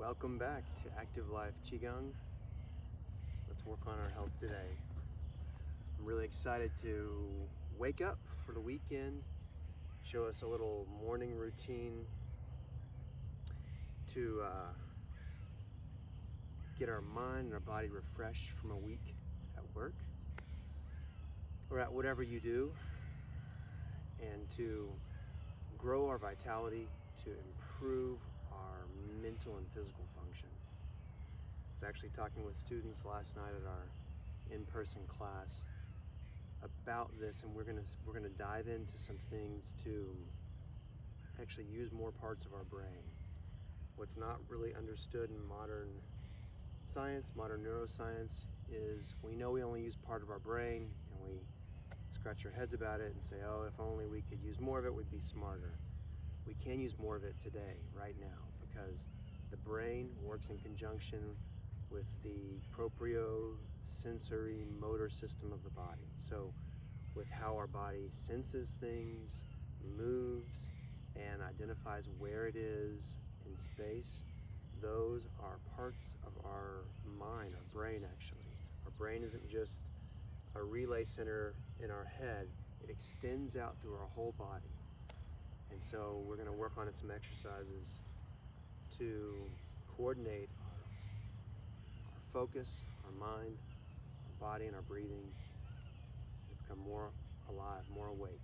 Welcome back to Active Life QiGong. Let's work on our health today. I'm really excited to wake up for the weekend, show us a little morning routine to get our mind and our body refreshed from a week at work or at whatever you do, and to grow our vitality, to improve our mental and physical function. I was actually talking with students last night at our in-person class about this, and we're gonna dive into some things to actually use more parts of our brain. What's not really understood in modern science, modern neuroscience, is we know we only use part of our brain, and we scratch our heads about it and say, oh, if only we could use more of it, we'd be smarter. We can use more of it today, right now, because the brain works in conjunction with the propriosensory motor system of the body. So with how our body senses things, moves, and identifies where it is in space, those are parts of our mind, our brain actually. Our brain isn't just a relay center in our head, it extends out through our whole body. And so we're going to work on some exercises to coordinate our focus, our mind, our body, and our breathing, to become more alive, more awake.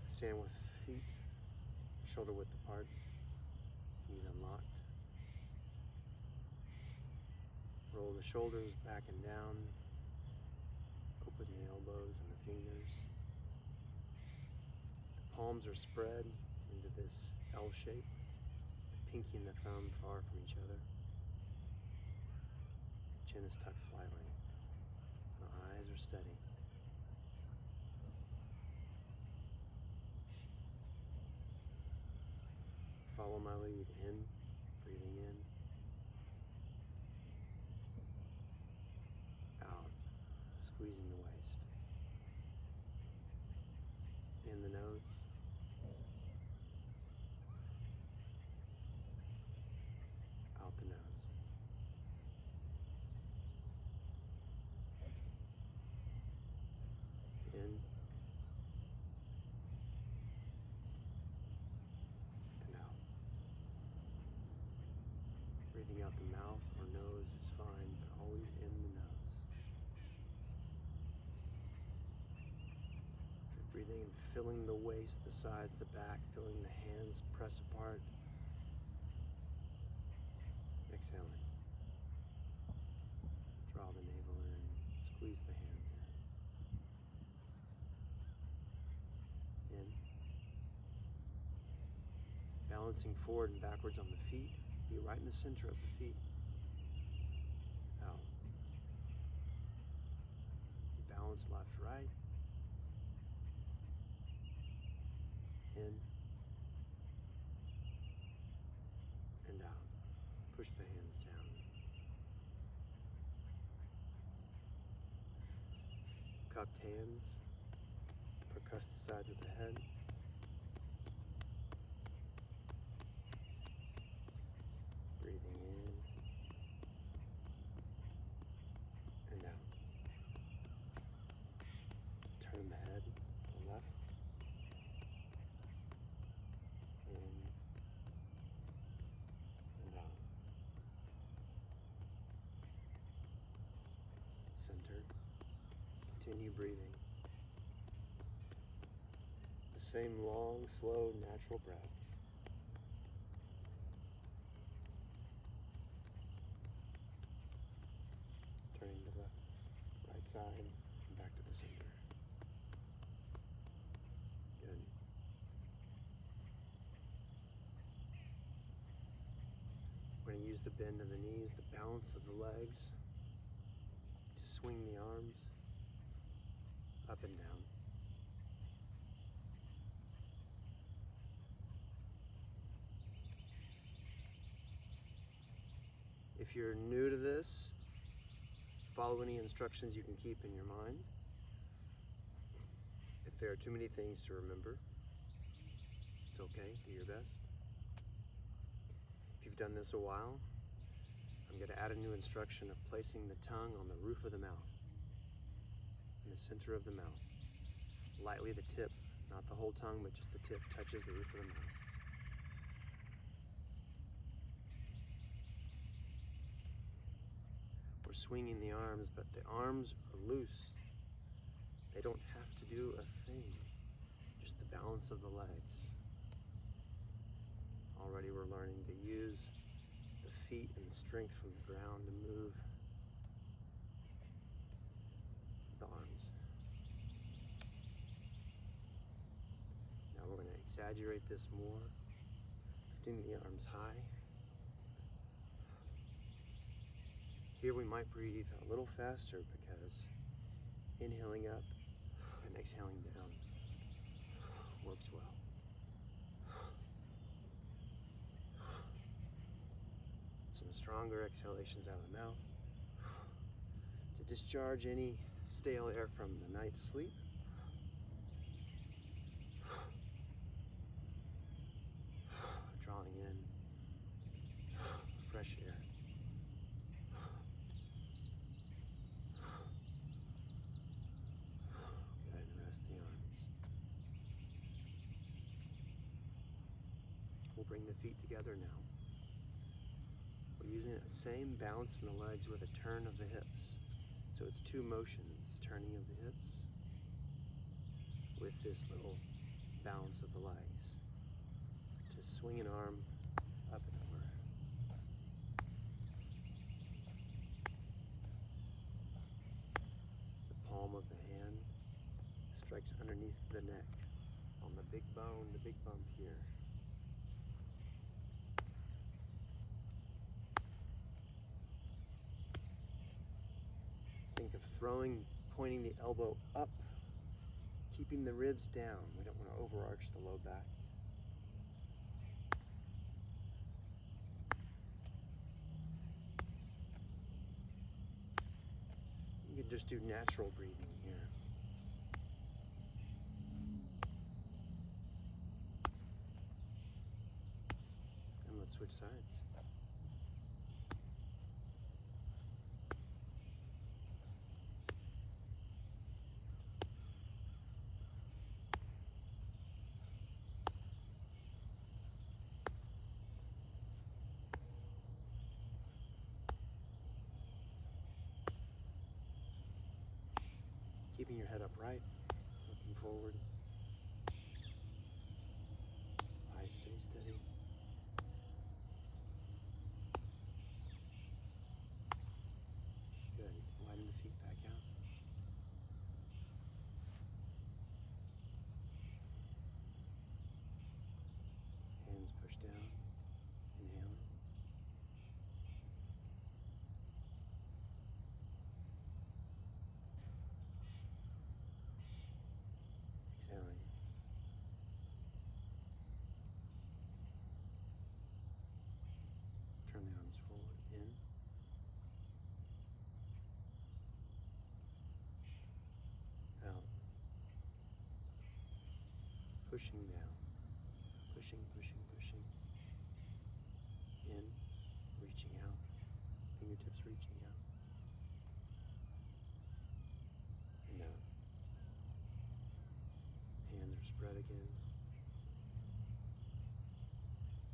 Stand with feet shoulder width apart, knees unlocked. Roll the shoulders back and down. Open the elbows and the fingers. Palms are spread into this L shape, the pinky and the thumb far from each other. The chin is tucked slightly. The eyes are steady. Follow my lead. In, breathing in. Out, squeezing the waist. In the nose. Out the nose. In and out. Breathing out the mouth or nose is fine, but always in the nose. Breathing and filling the waist, the sides, the back, feeling the hands press apart. Exhaling. Draw the navel in, squeeze the hands in. Balancing forward and backwards on the feet. Be right in the center of the feet. Out. Balance left, right. In and out. Push the hands down. Cupped hands percuss the sides of the head. Breathing in and out. Turn the head to the left. In and out. Center. Continue breathing. The same long, slow, natural breath. Turning to the right side and back to the center. Good. We're going to use the bend of the knees, the balance of the legs, to swing the arms up and down. If you're new to this, follow any instructions you can keep in your mind. If there are too many things to remember, it's okay, do your best. you've done this a while, I'm going to add a new instruction of placing the tongue on the roof of the mouth, in the center of the mouth. Lightly the tip, not the whole tongue, but just the tip touches the roof of the mouth. We're swinging the arms, but the arms are loose. They don't have to do a thing, just the balance of the legs. Already we're learning to use the feet and the strength from the ground to move the arms. Now we're going to exaggerate this more, lifting the arms high. Here we might breathe a little faster because inhaling up and exhaling down works well. Some stronger exhalations out of the mouth to discharge any stale air from the night's sleep. Drawing in fresh air. Good, and rest the arms. We'll bring the feet together now. We're using that same bounce in the legs with a turn of the hips. So it's two motions, turning of the hips with this little bounce of the legs. Just swing an arm up and over. The palm of the hand strikes underneath the neck on the big bone, the big bump here. Think of pointing the elbow up, keeping the ribs down. We don't want to overarch the low back. You can just do natural breathing here. And let's switch sides. Keeping your head upright, looking forward. Eyes stay steady. Good. Widen the feet back out. Hands push down. Inhale. Exhaling. Turn the arms forward, in. Out. Pushing down. Pushing, pushing, pushing. In. Reaching out. Fingertips reaching out. And out. Hands are spread again.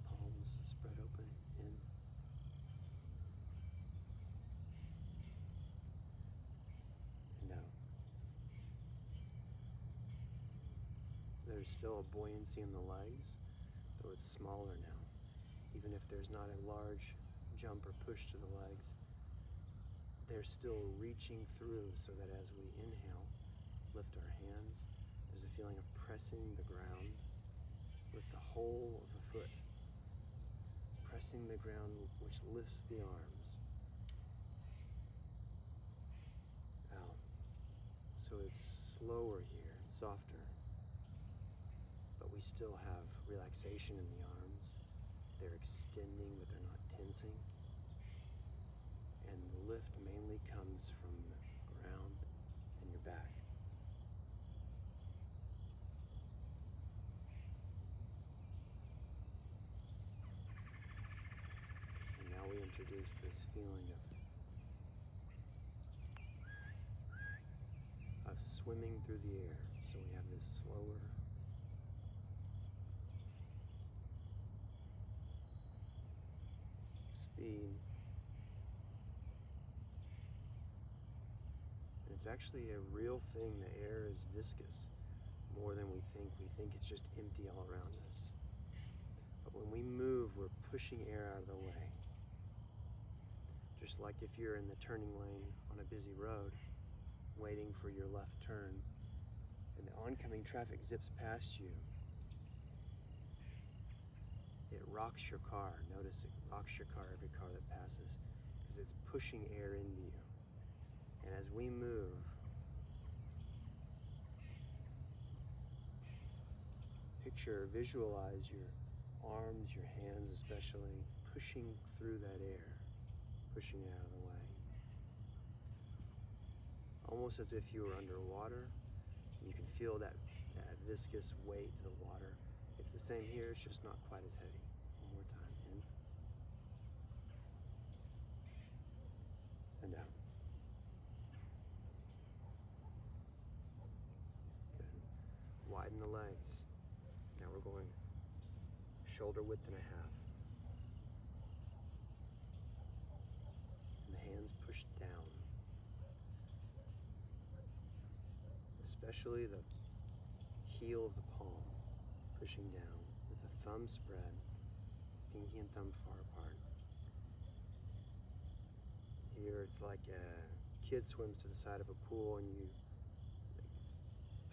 Palms spread open. In. And out. There's still a buoyancy in the legs, though it's smaller now. Even if there's not a large jump or push to the legs, they're still reaching through so that as we inhale, lift our hands, there's a feeling of pressing the ground with the whole of the foot. Pressing the ground, which lifts the arms. Out. So it's slower here, softer. But we still have relaxation in the arms. They're extending, but they're not tensing. And the lift mainly comes from the ground and your back. produce this feeling of swimming through the air. So we have this slower speed. And it's actually a real thing. The air is viscous more than we think. We think it's just empty all around us. But when we move, we're pushing air out of the way. Just like if you're in the turning lane on a busy road, waiting for your left turn, and the oncoming traffic zips past you, it rocks your car. Notice it rocks your car, every car that passes, because it's pushing air into you. And as we move, visualize your arms, your hands especially, pushing through that air, pushing it out of the way. Almost as if you were underwater. You can feel that viscous weight of the water. It's the same here, it's just not quite as heavy. One more time, in and out. Good. Widen the legs. Now we're going shoulder width and a half. And the hands pushed down. Especially the heel of the palm pushing down with the thumb spread, pinky and thumb far apart. Here it's like a kid swims to the side of a pool and you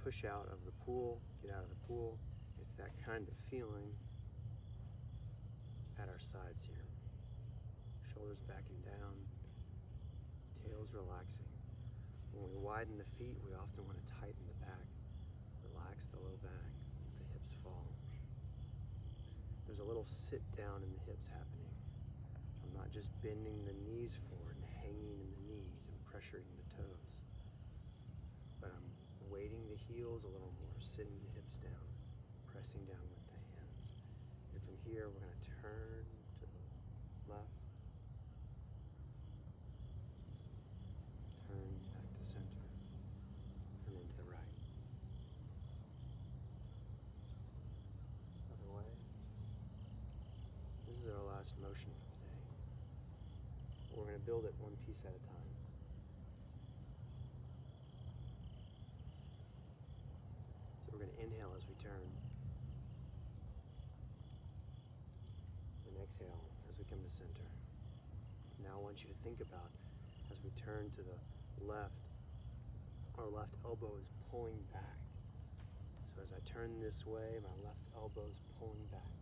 push out of the pool, get out of the pool. It's that kind of feeling at our sides here. Shoulders backing down, tails relaxing. When we widen the feet, we often want to tighten the back, relax the low back, let the hips fall. There's a little sit down in the hips happening. I'm not just bending the knees forward and hanging in the knees and pressuring the toes, but I'm weighting the heels a little more, sitting the hips down, pressing down with the hands. And from here, we're going to turn to the left, turn back to center, and then to the right. Other way. This is our last motion for the day. We're going to build it one piece at a time. So we're going to inhale as we turn, and exhale as we come to center. Now I want you to think about, as we turn to the left, our left elbow is pulling back. So as I turn this way, my left elbow is pulling back.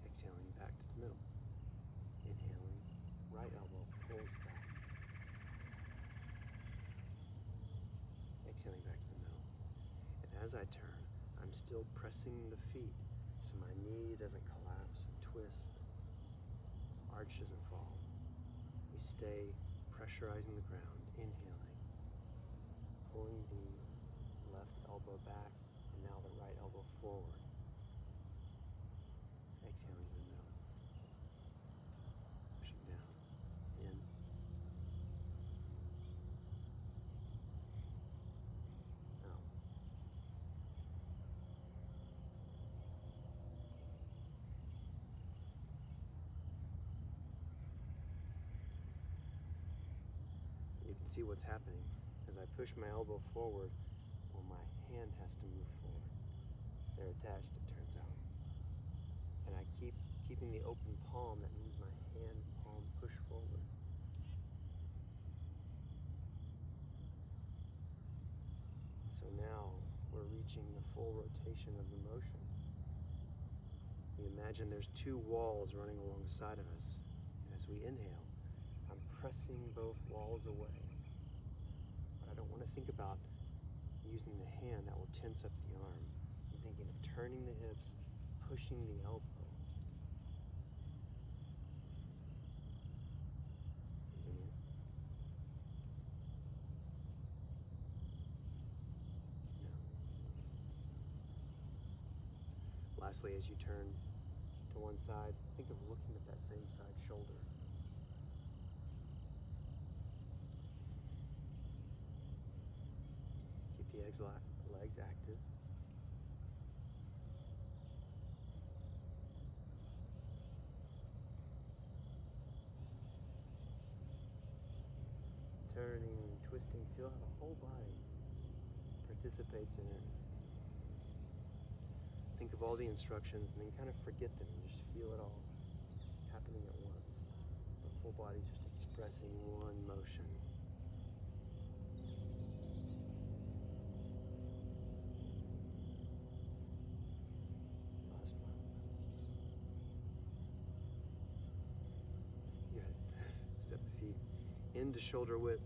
Exhaling back to the middle. Inhaling, right elbow pulls back. Exhaling back to the middle. And as I turn, I'm still pressing the feet so my knee doesn't collapse and twist. Arch doesn't fall. We stay pressurizing the ground, inhaling, pulling the left elbow back, and now the right elbow forward. Exhaling in the middle. Pushing down, in. Out. You can see what's happening. As I push my elbow forward, well, my hand has to move forward. They're attached, it turns out. And I keep keeping the open palm. That means my hand palm push forward. So now we're reaching the full rotation of the motion. You imagine there's two walls running alongside of us. And as we inhale, I'm pressing both walls away. But I don't want to think about using the hand. That will tense up the arm. I'm thinking of turning the hips, pushing the elbow. Lastly, as you turn to one side. Think of looking at that same side shoulder. Keep the legs active. Turning, twisting, feel how the whole body participates in it. Think of all the instructions and then kind of forget them and just feel it all happening at once. The whole body just expressing one motion. Last one. Good. Step the feet into shoulder width.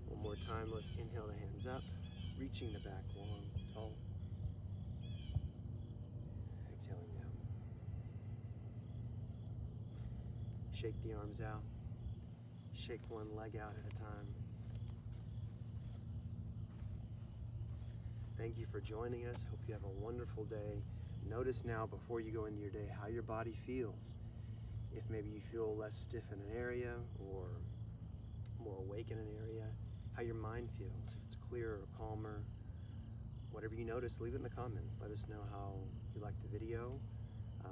One more time, let's inhale the hands up, reaching the back long, tall. Exhaling down. Shake the arms out. Shake one leg out at a time. Thank you for joining us. Hope you have a wonderful day. Notice now, before you go into your day, how your body feels. If maybe you feel less stiff in an area or more awake in an area, how your mind feels, if it's clearer or calmer. Whatever you notice, leave it in the comments. Let us know how you liked the video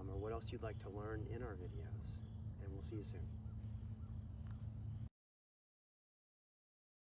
or what else you'd like to learn in our videos. And we'll see you soon.